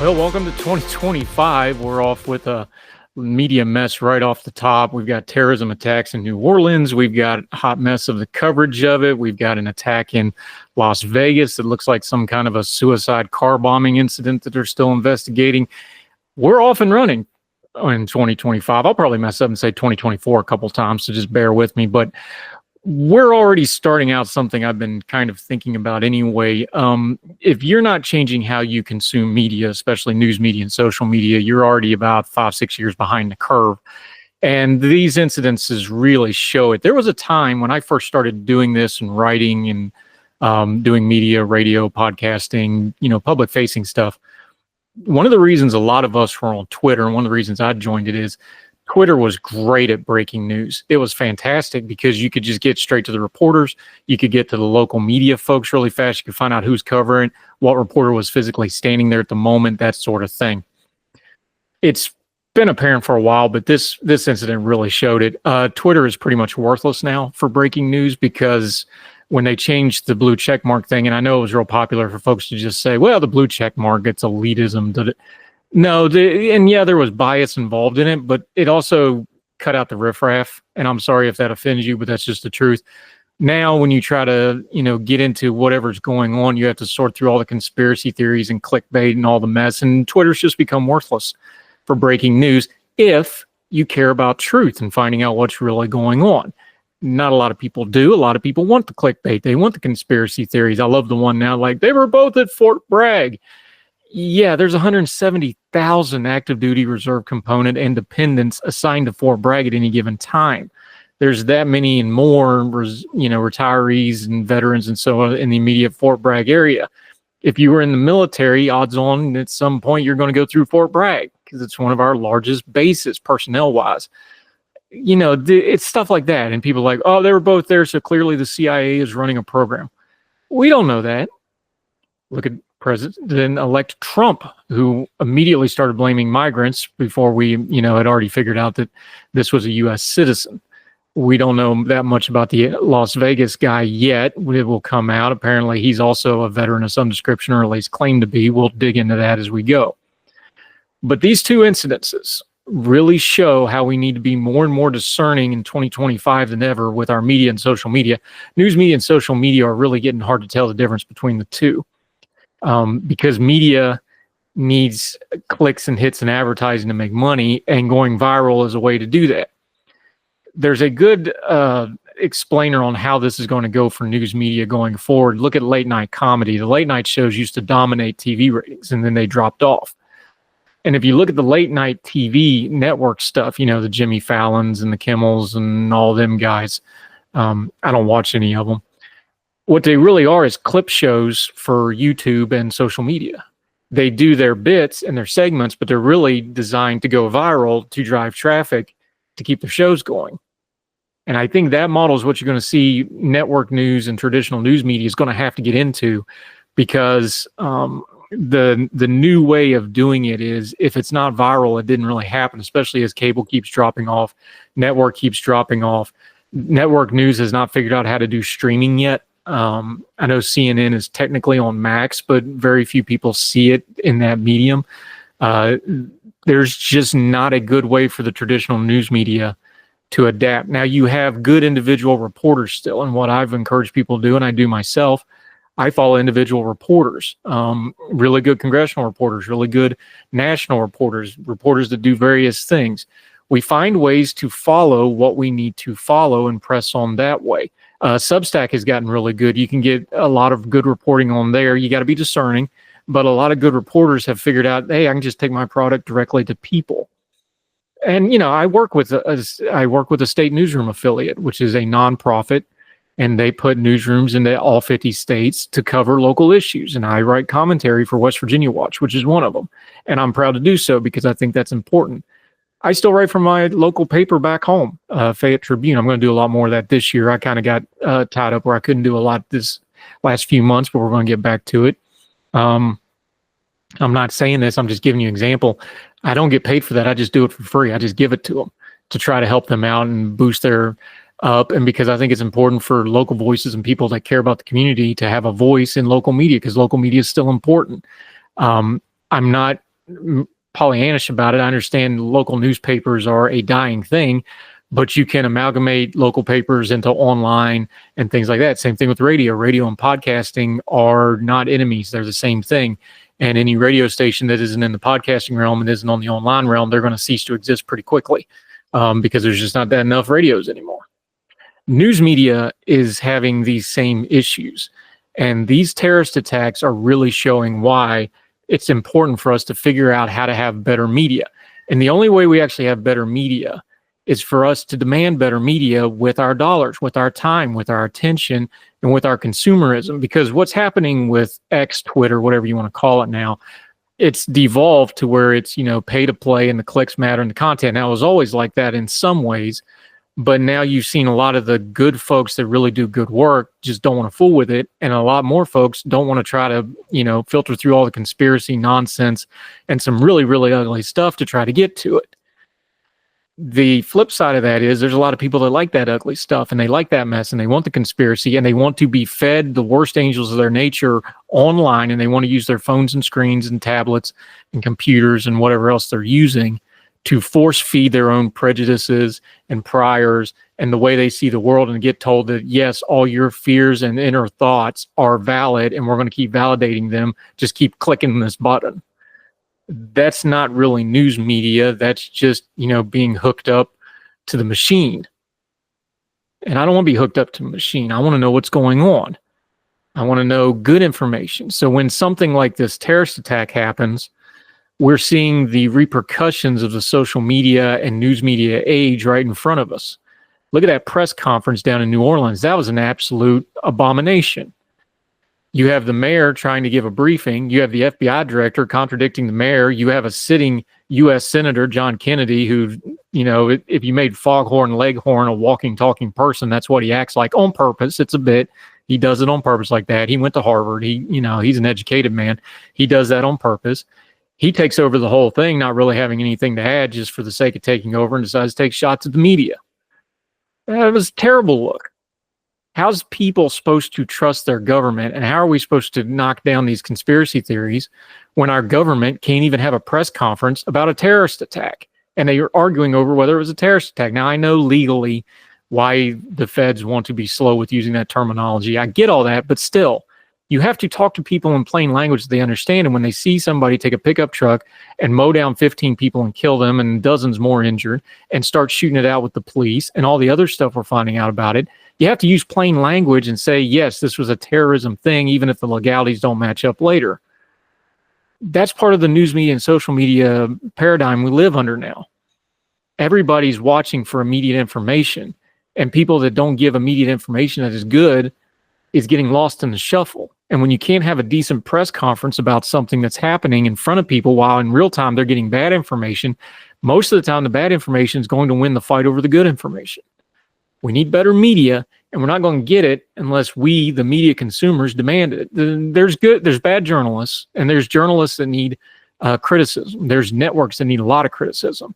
Well, welcome to 2025. We're off with a media mess right off the top. We've got terrorism attacks in New Orleans. We've got a hot mess of the coverage of it. We've got an attack in Las Vegas that looks like some kind of a suicide car bombing incident that they're still investigating. We're off and running in 2025. I'll probably mess up and say 2024 a couple times, so just bear with me. But we're already starting out something I've been kind of thinking about anyway. If you're not changing how you consume media, especially news media and social media, you're already about 5-6 years behind the curve. And these incidences really show it. There was a time when I first started doing this and writing and doing media, radio, podcasting, public facing stuff. One of the reasons a lot of us were on Twitter, and one of the reasons I joined it is Twitter was great at breaking news. It was fantastic because you could just get straight to the reporters. You could get to the local media folks really fast. You could find out who's covering, what reporter was physically standing there at the moment, that sort of thing. It's been apparent for a while, but this incident really showed it. Twitter is pretty much worthless now for breaking news because when they changed the blue check mark thing, and I know it was real popular for folks to just say, well, the blue check mark, it's elitism. No, there was bias involved in it, but it also cut out the riffraff. And I'm sorry if that offends you, but that's just the truth. Now, when you try to, get into whatever's going on, you have to sort through all the conspiracy theories and clickbait and all the mess. And Twitter's just become worthless for breaking news if you care about truth and finding out what's really going on. Not a lot of people do. A lot of people want the clickbait. They want the conspiracy theories. I love the one now, like they were both at Fort Bragg. Yeah, there's 170,000 active duty reserve component and dependents assigned to Fort Bragg at any given time. There's that many and more, retirees and veterans and so on in the immediate Fort Bragg area. If you were in the military, odds on at some point you're going to go through Fort Bragg because it's one of our largest bases personnel-wise. It's stuff like that. And people are like, oh, they were both there, so clearly the CIA is running a program. We don't know that. Look at President-elect Trump, who immediately started blaming migrants before we, had already figured out that this was a U.S. citizen. We don't know that much about the Las Vegas guy yet. It will come out. Apparently, he's also a veteran of some description, or at least claimed to be. We'll dig into that as we go. But these two incidences really show how we need to be more and more discerning in 2025 than ever with our media and social media. News media and social media are really getting hard to tell the difference between the two. Because media needs clicks and hits and advertising to make money, and going viral is a way to do that. There's a good explainer on how this is going to go for news media going forward. Look at late night comedy. The late night shows used to dominate TV ratings, and then they dropped off. And if you look at the late night TV network stuff, the Jimmy Fallons and the Kimmels and all them guys, I don't watch any of them. What they really are is clip shows for YouTube and social media. They do their bits and their segments, but they're really designed to go viral to drive traffic to keep the shows going. And I think that model is what you're going to see network news and traditional news media is going to have to get into, because the new way of doing it is, if it's not viral, it didn't really happen, especially as cable keeps dropping off, network keeps dropping off. Network news has not figured out how to do streaming yet. I know CNN is technically on Max, but very few people see it in that medium. There's just not a good way for the traditional news media to adapt. Now, you have good individual reporters still, and what I've encouraged people to do, and I do myself, I follow individual reporters, really good congressional reporters, really good national reporters that do various things. We find ways to follow what we need to follow and press on that way. Substack has gotten really good. You can get a lot of good reporting on there. You got to be discerning, but a lot of good reporters have figured out, hey, I can just take my product directly to people. And I work with a state newsroom affiliate, which is a nonprofit, and they put newsrooms into all 50 states to cover local issues. And I write commentary for West Virginia Watch, which is one of them. And I'm proud to do so because I think that's important. I still write for my local paper back home, Fayette Tribune. I'm going to do a lot more of that this year. I kind of got tied up where I couldn't do a lot this last few months, but we're going to get back to it. I'm not saying this. I'm just giving you an example. I don't get paid for that. I just do it for free. I just give it to them to try to help them out and boost their up. And because I think it's important for local voices and people that care about the community to have a voice in local media, because local media is still important. I'm not Pollyannish about it. I understand local newspapers are a dying thing, but you can amalgamate local papers into online and things like that. Same thing with radio. Radio and podcasting are not enemies. They're the same thing. And any radio station that isn't in the podcasting realm and isn't on the online realm, they're going to cease to exist pretty quickly because there's just not that enough radios anymore. News media is having these same issues. And these terrorist attacks are really showing why it's important for us to figure out how to have better media. And the only way we actually have better media is for us to demand better media with our dollars, with our time, with our attention, and with our consumerism. Because what's happening with X, Twitter, whatever you want to call it now, it's devolved to where it's, pay to play and the clicks matter and the content. Now, it was always like that in some ways, but now you've seen a lot of the good folks that really do good work just don't want to fool with it. And a lot more folks don't want to try to, filter through all the conspiracy nonsense and some really, really ugly stuff to try to get to it. The flip side of that is there's a lot of people that like that ugly stuff and they like that mess and they want the conspiracy and they want to be fed the worst angels of their nature online, and they want to use their phones and screens and tablets and computers and whatever else they're using to force feed their own prejudices and priors and the way they see the world, and get told that, yes, all your fears and inner thoughts are valid and we're going to keep validating them. Just keep clicking this button. That's not really news media. That's just, being hooked up to the machine. And I don't want to be hooked up to the machine. I want to know what's going on. I want to know good information. So when something like this terrorist attack happens, we're seeing the repercussions of the social media and news media age right in front of us. Look at that press conference down in New Orleans. That was an absolute abomination. You have the mayor trying to give a briefing. You have the FBI director contradicting the mayor. You have a sitting U.S. Senator, John Kennedy, who, if you made Foghorn Leghorn a walking, talking person, that's what he acts like on purpose. It's a bit. He does it on purpose like that. He went to Harvard. He's an educated man. He does that on purpose. He takes over the whole thing, not really having anything to add, just for the sake of taking over, and decides to take shots at the media. That was a terrible look. How's people supposed to trust their government, and how are we supposed to knock down these conspiracy theories when our government can't even have a press conference about a terrorist attack? And they are arguing over whether it was a terrorist attack. Now, I know legally why the feds want to be slow with using that terminology. I get all that, but still, you have to talk to people in plain language that they understand. And when they see somebody take a pickup truck and mow down 15 people and kill them and dozens more injured and start shooting it out with the police and all the other stuff we're finding out about it, you have to use plain language and say, yes, this was a terrorism thing, even if the legalities don't match up later. That's part of the news media and social media paradigm we live under now. Everybody's watching for immediate information, and people that don't give immediate information that is good is getting lost in the shuffle. And when you can't have a decent press conference about something that's happening in front of people while in real time they're getting bad information, most of the time the bad information is going to win the fight over the good information. We need better media, and we're not going to get it unless we, the media consumers, demand it. There's bad journalists, and there's journalists that need criticism. There's networks that need a lot of criticism.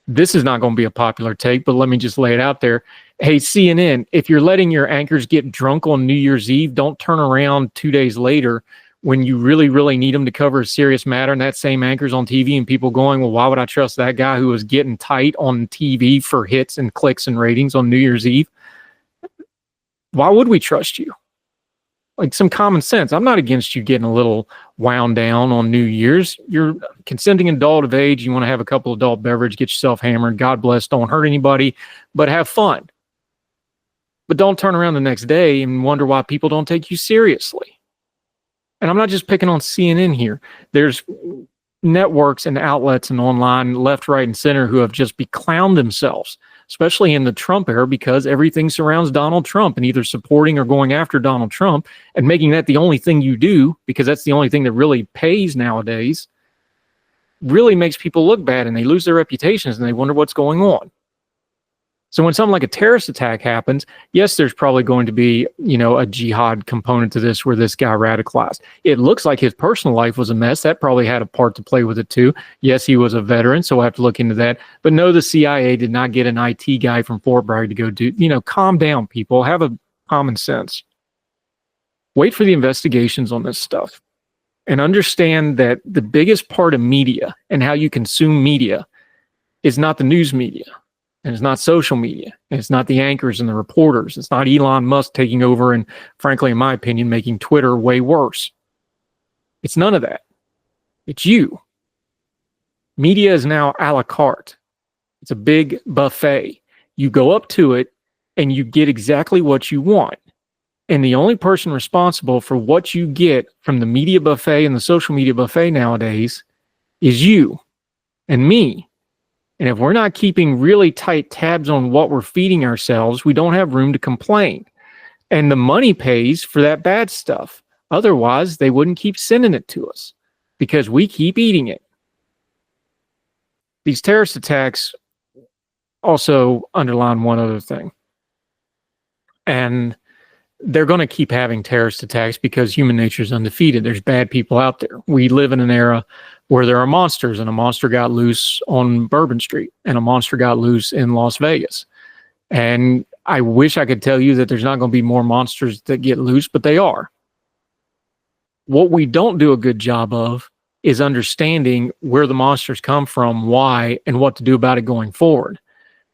This is not going to be a popular take, but let me just lay it out there. Hey, CNN, if you're letting your anchors get drunk on New Year's Eve, don't turn around 2 days later when you really, really need them to cover a serious matter, and that same anchor's on TV and people going, well, why would I trust that guy who was getting tight on TV for hits and clicks and ratings on New Year's Eve? Why would we trust you? Like, some common sense. I'm not against you getting a little wound down on New Year's. You're consenting adult of age. You want to have a couple adult beverage, get yourself hammered. God bless. Don't hurt anybody, but have fun. But don't turn around the next day and wonder why people don't take you seriously. And I'm not just picking on CNN here. There's networks and outlets and online, left, right, and center who have just beclowned themselves, especially in the Trump era, because everything surrounds Donald Trump, and either supporting or going after Donald Trump and making that the only thing you do, because that's the only thing that really pays nowadays, really makes people look bad, and they lose their reputations and they wonder what's going on. So when something like a terrorist attack happens, yes, there's probably going to be, a jihad component to this where this guy radicalized. It looks like his personal life was a mess. That probably had a part to play with it too. Yes, he was a veteran, so we'll have to look into that. But no, the CIA did not get an IT guy from Fort Bragg to go do, calm down, people. Have a common sense. Wait for the investigations on this stuff. and understand that the biggest part of media and how you consume media is not the news media, and it's not social media, and it's not the anchors and the reporters. It's not Elon Musk taking over and, frankly, in my opinion, making Twitter way worse. It's none of that. It's you. Media is now a la carte. It's a big buffet. You go up to it and you get exactly what you want. And the only person responsible for what you get from the media buffet and the social media buffet nowadays is you and me. And if we're not keeping really tight tabs on what we're feeding ourselves, we don't have room to complain. And the money pays for that bad stuff. Otherwise, they wouldn't keep sending it to us because we keep eating it. These terrorist attacks also underline one other thing. And they're going to keep having terrorist attacks because human nature is undefeated. There's bad people out there. We live in an era where there are monsters, and a monster got loose on Bourbon Street, and a monster got loose in Las Vegas. And I wish I could tell you that there's not going to be more monsters that get loose, but they are. What we don't do a good job of is understanding where the monsters come from, why, and what to do about it going forward.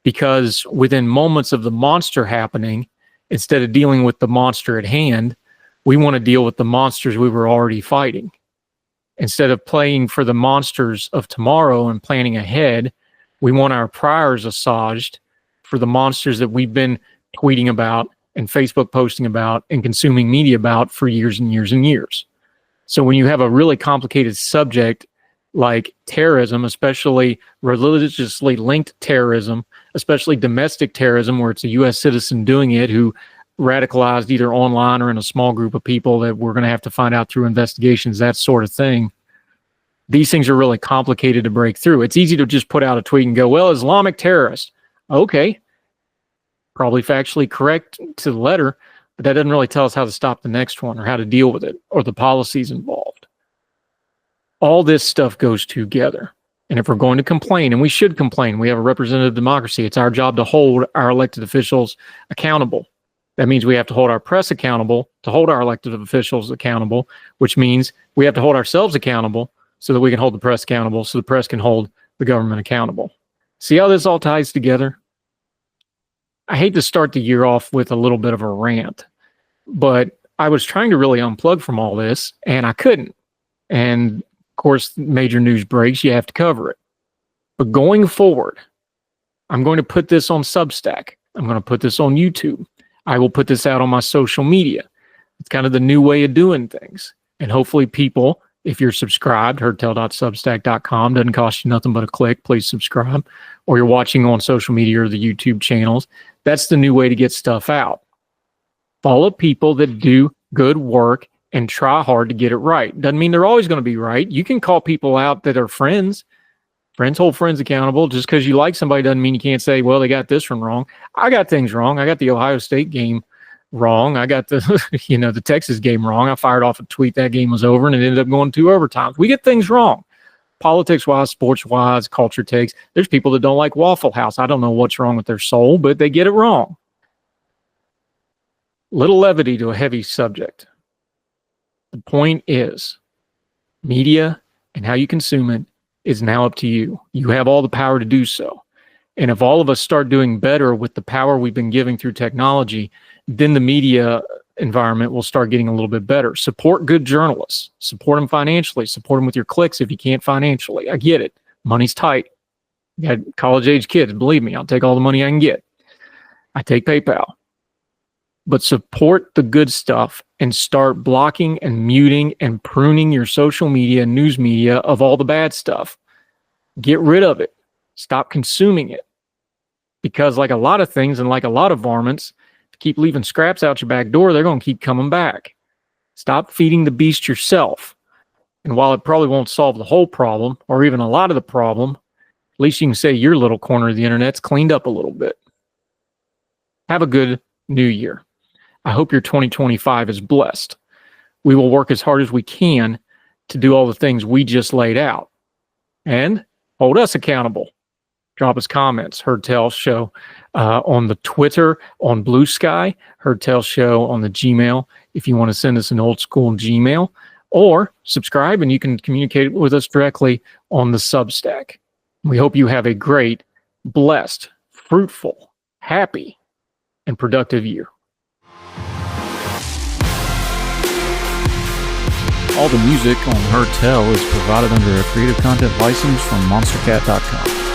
Because within moments of the monster happening, instead of dealing with the monster at hand, we want to deal with the monsters we were already fighting. Instead of playing for the monsters of tomorrow and planning ahead, we want our priors massaged for the monsters that we've been tweeting about and Facebook posting about and consuming media about for years and years and years. So when you have a really complicated subject like terrorism, especially religiously linked terrorism, especially domestic terrorism, where it's a U.S. citizen doing it who radicalized either online or in a small group of people that we're going to have to find out through investigations, that sort of thing. These things are really complicated to break through. It's easy to just put out a tweet and go, well, Islamic terrorist. Okay. Probably factually correct to the letter, but that doesn't really tell us how to stop the next one or how to deal with it or the policies involved. All this stuff goes together. And if we're going to complain, and we should complain, we have a representative democracy. It's our job to hold our elected officials accountable. That means we have to hold our press accountable to hold our elected officials accountable, which means we have to hold ourselves accountable so that we can hold the press accountable, so the press can hold the government accountable. See how this all ties together? I hate to start the year off with a little bit of a rant, but I was trying to really unplug from all this, and I couldn't. And of course, major news breaks, you have to cover it. But going forward, I'm going to put this on Substack. I'm going to put this on YouTube. I will put this out on my social media. It's kind of the new way of doing things. And hopefully people, if you're subscribed, heardtell.substack.com, doesn't cost you nothing but a click, please subscribe. Or you're watching on social media or the YouTube channels, that's the new way to get stuff out. Follow people that do good work and try hard to get it right. Doesn't mean they're always going to be right. You can call people out that are friends. Friends hold friends accountable. Just because you like somebody doesn't mean you can't say, well, they got this one wrong. I got things wrong. I got the Ohio State game wrong. I got the, the Texas game wrong. I fired off a tweet that game was over and it ended up going 2 overtimes. We get things wrong. Politics-wise, sports-wise, culture takes. There's people that don't like Waffle House. I don't know what's wrong with their soul, but they get it wrong. Little levity to a heavy subject. The point is, media and how you consume it is now up to you. You have all the power to do so. And if all of us start doing better with the power we've been giving through technology, then the media environment will start getting a little bit better. Support good journalists. Support them financially. Support them with your clicks if you can't financially. I get it. Money's tight. You got college-age kids. Believe me, I'll take all the money I can get. I take PayPal. But support the good stuff and start blocking and muting and pruning your social media and news media of all the bad stuff. Get rid of it. Stop consuming it. Because like a lot of things and like a lot of varmints, keep leaving scraps out your back door, they're going to keep coming back. Stop feeding the beast yourself. And while it probably won't solve the whole problem or even a lot of the problem, at least you can say your little corner of the internet's cleaned up a little bit. Have a good new year. I hope your 2025 is blessed. We will work as hard as we can to do all the things we just laid out. And hold us accountable. Drop us comments. Heard Tell Show on the Twitter, on Blue Sky. Heard Tell Show on the Gmail. If you want to send us an old school Gmail, or subscribe and you can communicate with us directly on the Substack. We hope you have a great, blessed, fruitful, happy, and productive year. All the music on Heard Tell is provided under a Creative Content license from monstercat.com.